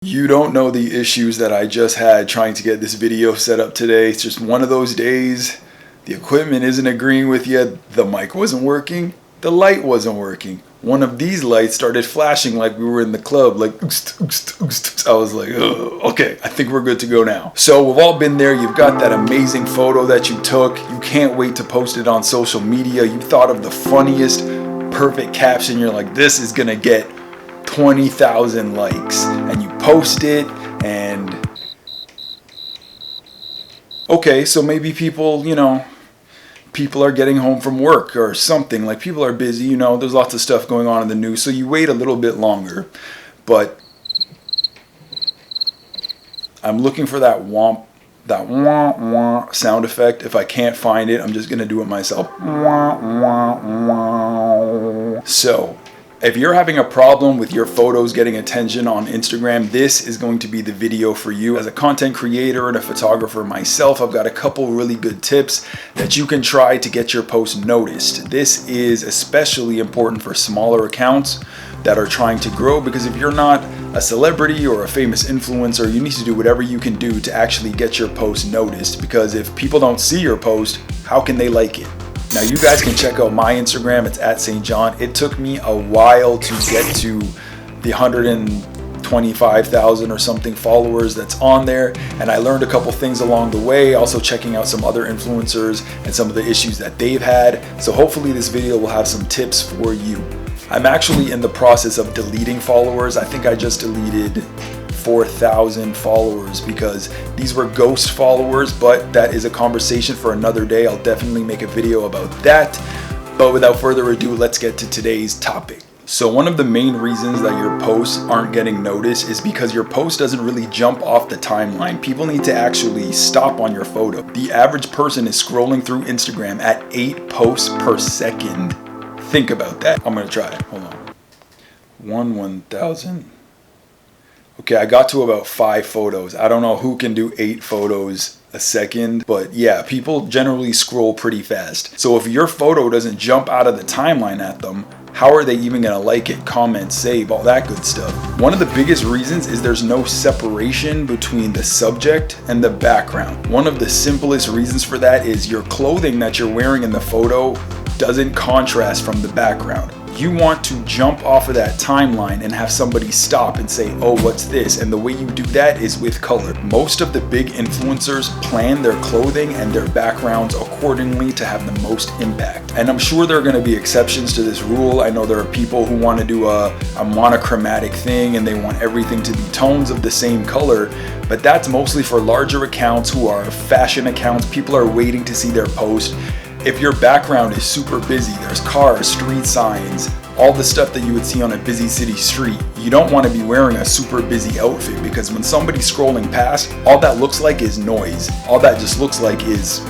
You don't know the issues that I just had trying to get this video set up today. It's just one of those days. The equipment isn't agreeing with you. The mic wasn't working. The light wasn't working. One of these lights started flashing like we were in the club, like oost, oost, oost. I was like, okay, I think we're good to go now. So we've all been there. You've got that amazing photo that you took. You can't wait to post it on social media. You thought of the funniest, perfect caption. You're like, this is gonna get 20,000 likes, and you post it, and okay, so maybe people are getting home from work or something, like people are busy, there's lots of stuff going on in the news, so you wait a little bit longer. But I'm looking for that womp, that wah wah sound effect. If I can't find it, I'm just gonna do it myself. Wah, wah, wah. So if you're having a problem with your photos getting attention on Instagram, this is going to be the video for you. As a content creator and a photographer myself, I've got a couple really good tips that you can try to get your post noticed. This is especially important for smaller accounts that are trying to grow, because if you're not a celebrity or a famous influencer, you need to do whatever you can do to actually get your post noticed, because if people don't see your post, how can they like it? Now you guys can check out my Instagram, it's at St.Jon. It took me a while to get to the 125,000 or something followers that's on there, and I learned a couple things along the way, also checking out some other influencers and some of the issues that they've had. So hopefully this video will have some tips for you. I'm actually in the process of deleting followers. I think I just deleted 4,000 followers because these were ghost followers, but that is a conversation for another day. I'll definitely make a video about that. But without further ado, let's get to today's topic. So one of the main reasons that your posts aren't getting noticed is because your post doesn't really jump off the timeline. People need to actually stop on your photo. The average person is scrolling through Instagram at 8 posts per second. Think about that. I'm gonna try it. Hold on. 1,000. Okay, I got to about 5 photos. I don't know who can do 8 photos a second, but yeah, people generally scroll pretty fast. So if your photo doesn't jump out of the timeline at them, how are they even gonna like it, comment, save, all that good stuff? One of the biggest reasons is there's no separation between the subject and the background. One of the simplest reasons for that is your clothing that you're wearing in the photo doesn't contrast from the background. You want to jump off of that timeline and have somebody stop and say, oh, what's this? And the way you do that is with color. Most of the big influencers plan their clothing and their backgrounds accordingly to have the most impact. And I'm sure there are going to be exceptions to this rule. I know there are people who want to do a monochromatic thing and they want everything to be tones of the same color, but that's mostly for larger accounts who are fashion accounts. People are waiting to see their post. If your background is super busy, there's cars, street signs, all the stuff that you would see on a busy city street, you don't want to be wearing a super busy outfit, because when somebody's scrolling past, all that looks like is noise. All that just looks like is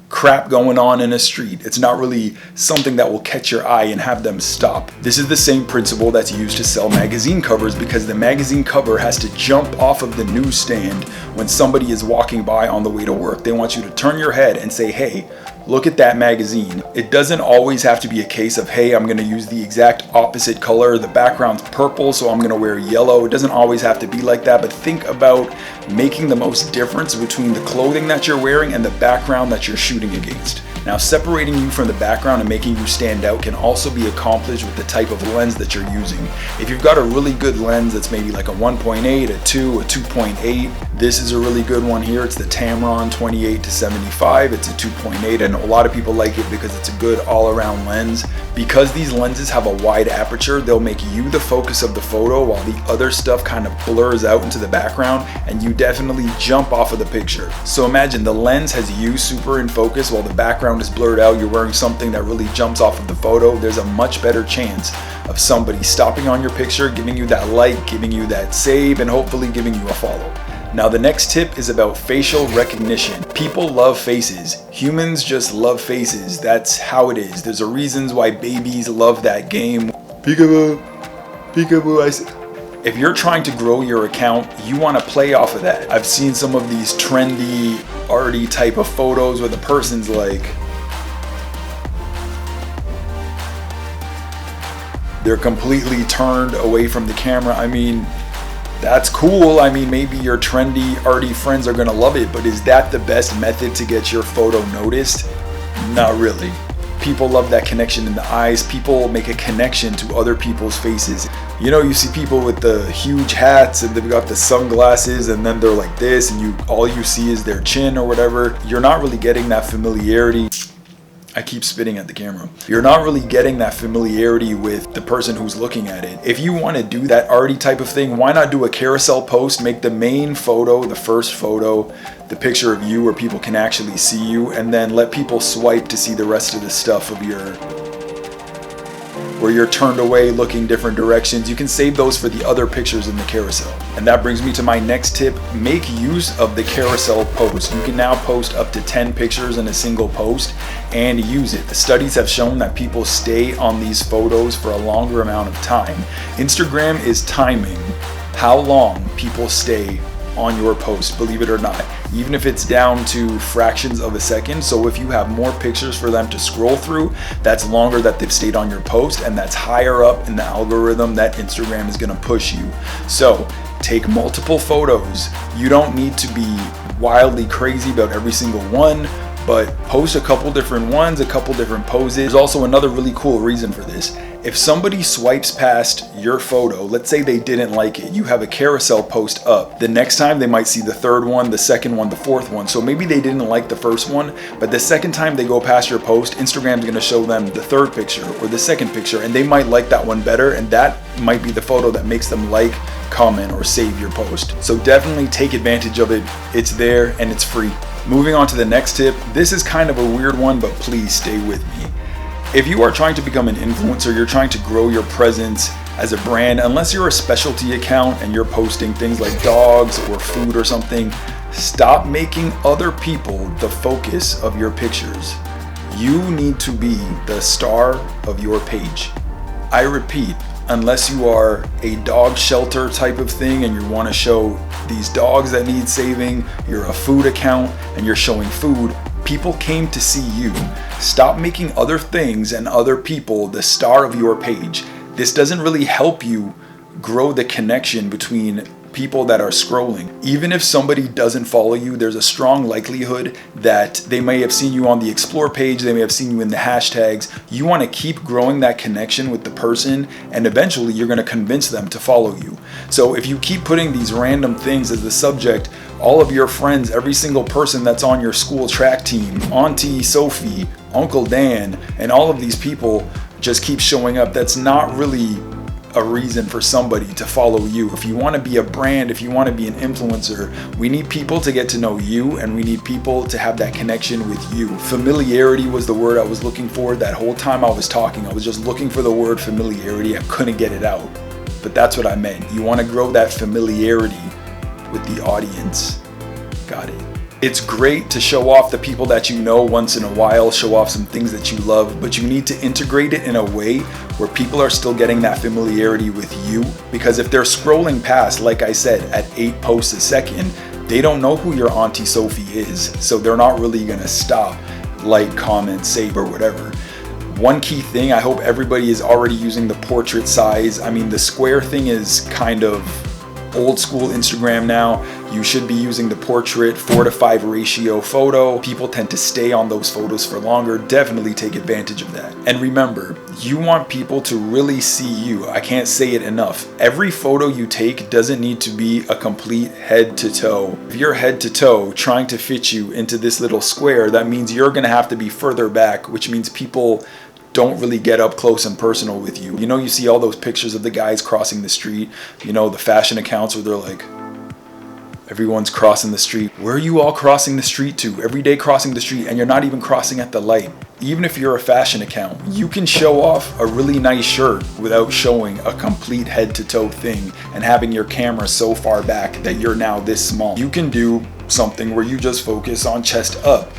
crap going on in a street. It's not really something that will catch your eye and have them stop. This is the same principle that's used to sell magazine covers, because the magazine cover has to jump off of the newsstand when somebody is walking by on the way to work. They want you to turn your head and say, hey, look at that magazine. It doesn't always have to be a case of, hey, I'm gonna use the exact opposite color. The background's purple, so I'm gonna wear yellow. It doesn't always have to be like that, but think about making the most difference between the clothing that you're wearing and the background that you're shooting against. Now, separating you from the background and making you stand out can also be accomplished with the type of lens that you're using. If you've got a really good lens that's maybe like a 1.8, a 2, a 2.8, this is a really good one here. It's the Tamron 28-75. It's a 2.8, and a lot of people like it because it's a good all-around lens. Because these lenses have a wide aperture, they'll make you the focus of the photo while the other stuff kind of blurs out into the background, and you definitely jump off of the picture. So imagine the lens has you super in focus while the background is blurred out. You're wearing something that really jumps off of the photo. There's a much better chance of somebody stopping on your picture, giving you that like, giving you that save, and hopefully giving you a follow. Now the next tip is about facial recognition. People love faces. Humans just love faces. That's how it is. There's a reasons why babies love that game. Peekaboo, peekaboo, I see. If you're trying to grow your account, you want to play off of that. I've seen some of these trendy, arty type of photos where the person's like, they're completely turned away from the camera. I mean, That's cool. I mean, maybe your trendy, arty friends are gonna love it, but is that the best method to get your photo noticed? Not really. People love that connection in the eyes. People make a connection to other people's faces. You know, you see people with the huge hats and they've got the sunglasses and then they're like this and all you see is their chin or whatever. You're not really getting that familiarity. I keep spitting at the camera. You're not really getting that familiarity with the person who's looking at it. If you want to do that arty type of thing, why not do a carousel post? Make the main photo, the first photo, the picture of you where people can actually see you, and then let people swipe to see the rest of the stuff of where you're turned away looking different directions. You can save those for the other pictures in the carousel. And that brings me to my next tip. Make use of the carousel post. You can now post up to 10 pictures in a single post and use it. The studies have shown that people stay on these photos for a longer amount of time. Instagram is timing how long people stay on your post, believe it or not, even if it's down to fractions of a second. So if you have more pictures for them to scroll through, that's longer that they've stayed on your post, and that's higher up in the algorithm that Instagram is going to push you. So take multiple photos. You don't need to be wildly crazy about every single one, but post a couple different ones, a couple different poses. There's also another really cool reason for this. If somebody swipes past your photo, let's say they didn't like it, you have a carousel post up. The next time they might see the third one, the second one, the fourth one. So maybe they didn't like the first one, but the second time they go past your post, Instagram's gonna show them the third picture or the second picture, and they might like that one better, and that might be the photo that makes them like, comment, or save your post. So definitely take advantage of it. It's there and it's free. Moving on to the next tip. This is kind of a weird one, but please stay with me. If you are trying to become an influencer, you're trying to grow your presence as a brand, unless you're a specialty account and you're posting things like dogs or food or something, stop making other people the focus of your pictures. You need to be the star of your page. I repeat, unless you are a dog shelter type of thing and you want to show these dogs that need saving, you're a food account and you're showing food, people came to see you. Stop making other things and other people the star of your page. This doesn't really help you grow the connection between people that are scrolling. Even if somebody doesn't follow you, there's a strong likelihood that they may have seen you on the explore page, they may have seen you in the hashtags. You want to keep growing that connection with the person, and eventually you're going to convince them to follow you. So if you keep putting these random things as the subject, all of your friends, every single person that's on your school track team, Auntie Sophie, Uncle Dan, and all of these people just keep showing up, that's not really a reason for somebody to follow you. If you want to be a brand, if you want to be an influencer, we need people to get to know you, and we need people to have that connection with you. Familiarity was the word I was looking for. That whole time I was talking, I was just looking for the word familiarity. I couldn't get it out, but that's what I meant. You want to grow that familiarity with the audience. Got it. It's great to show off the people that you know once in a while, show off some things that you love, but you need to integrate it in a way where people are still getting that familiarity with you. Because if they're scrolling past, like I said, at 8 posts a second, they don't know who your Auntie Sophie is. So they're not really gonna stop, like, comment, save, or whatever. One key thing, I hope everybody is already using the portrait size. I mean, the square thing is kind of old school Instagram now. You should be using the portrait 4:5 ratio photo. People tend to stay on those photos for longer. Definitely take advantage of that. And remember, you want people to really see you. I can't say it enough. Every photo you take doesn't need to be a complete head to toe. If you're head to toe trying to fit you into this little square, that means you're gonna have to be further back, which means people don't really get up close and personal with you. You know, you see all those pictures of the guys crossing the street, you know, the fashion accounts where they're like, everyone's crossing the street. Where are you all crossing the street to? Every day crossing the street, and you're not even crossing at the light. Even if you're a fashion account, you can show off a really nice shirt without showing a complete head to toe thing and having your camera so far back that you're now this small. You can do something where you just focus on chest up.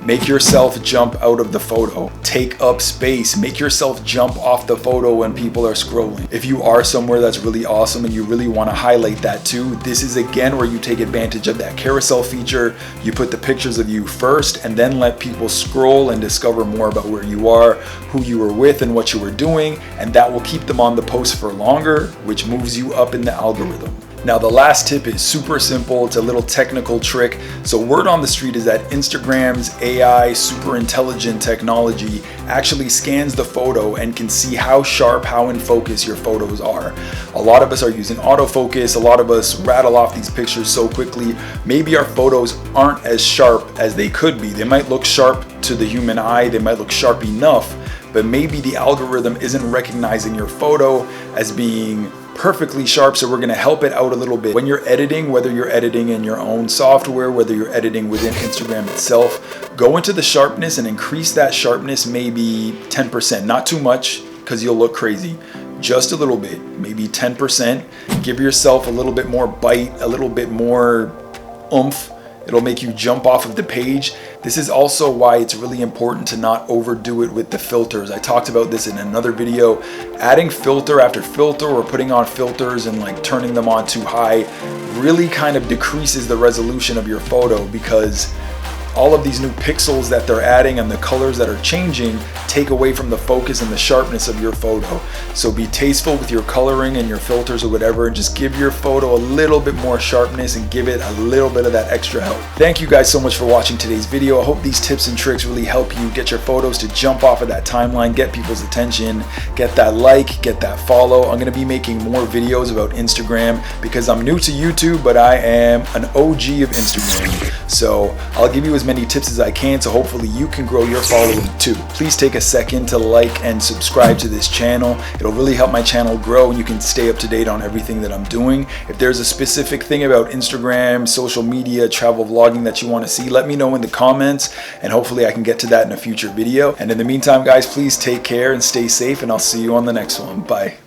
Make yourself jump out of the photo. Take up space. Make yourself jump off the photo when people are scrolling. If you are somewhere that's really awesome and you really want to highlight that too, this is again where you take advantage of that carousel feature. You put the pictures of you first and then let people scroll and discover more about where you are, who you were with, and what you were doing, and that will keep them on the post for longer, which moves you up in the algorithm. Now the last tip is super simple. It's a little technical trick. So word on the street is that Instagram's AI super intelligent technology actually scans the photo and can see how sharp, how in focus your photos are. A lot of us are using autofocus. A lot of us rattle off these pictures so quickly. Maybe our photos aren't as sharp as they could be. They might look sharp to the human eye. They might look sharp enough, but maybe the algorithm isn't recognizing your photo as being perfectly sharp, so we're going to help it out a little bit. When you're editing, whether you're editing in your own software, whether you're editing within Instagram itself, go into the sharpness and increase that sharpness maybe 10%. Not too much, because you'll look crazy. Just a little bit, maybe 10%. Give yourself a little bit more bite, a little bit more oomph. It'll make you jump off of the page. This is also why it's really important to not overdo it with the filters. I talked about this in another video. Adding filter after filter or putting on filters and like turning them on too high really kind of decreases the resolution of your photo, because all of these new pixels that they're adding and the colors that are changing take away from the focus and the sharpness of your photo. So be tasteful with your coloring and your filters or whatever, and just give your photo a little bit more sharpness and give it a little bit of that extra help. Thank you guys so much for watching today's video. I hope these tips and tricks really help you get your photos to jump off of that timeline, get people's attention, get that like, get that follow. I'm gonna be making more videos about Instagram because I'm new to YouTube, but I am an OG of Instagram. So I'll give you as many tips as I can, so hopefully you can grow your following too. Please take a second to like and subscribe to this channel. It'll really help my channel grow, and you can stay up to date on everything that I'm doing. If there's a specific thing about Instagram, social media, travel vlogging that you want to see, let me know in the comments, and hopefully I can get to that in a future video. And in the meantime, guys, please take care and stay safe, and I'll see you on the next one. Bye.